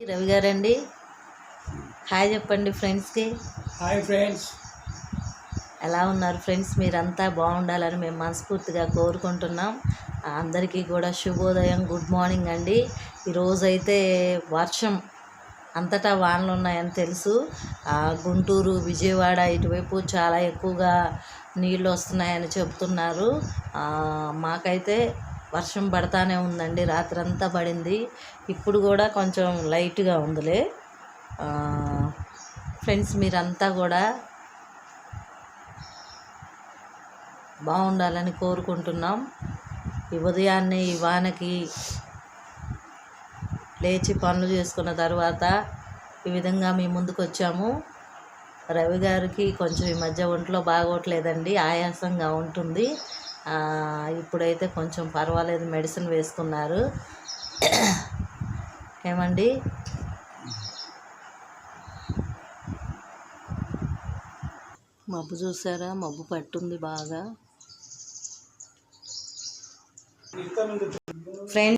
రవి గారండి, హాయ్ చెప్పండి ఫ్రెండ్స్కి. హాయ్ ఫ్రెండ్స్, ఎలా ఉన్నారు ఫ్రెండ్స్? మీరంతా బాగుండాలని మేము మనస్ఫూర్తిగా కోరుకుంటున్నాం. అందరికీ కూడా శుభోదయం, గుడ్ మార్నింగ్ అండి. ఈరోజైతే వర్షం, అంతటా వానలు ఉన్నాయని తెలుసు. గుంటూరు, విజయవాడ ఇటువైపు చాలా ఎక్కువగా నీళ్ళు వస్తున్నాయని చెప్తున్నారు. మాకైతే వర్షం పడతానే ఉందండి, రాత్రంతా పడింది. ఇప్పుడు కూడా కొంచెం లైట్గా ఉందిలే. ఫ్రెండ్స్, మీరంతా కూడా బాగుండాలని కోరుకుంటున్నాం. ఈ ఉదయాన్నే ఈ వానకి లేచి పనులు చేసుకున్న తర్వాత ఈ విధంగా మీ ముందుకు వచ్చాము. రవి గారికి కొంచెం ఈ మధ్య ఒంట్లో బాగోట్లేదండి, ఆయాసంగా ఉంటుంది. ఇప్పుడైతే కొంచెం పర్వాలేదు, మెడిసిన్ వేసుకున్నారు. ఏమండి, మబ్బు చూసారా? మబ్బు పట్టుంది బాగా. ఫ్రెండ్స్,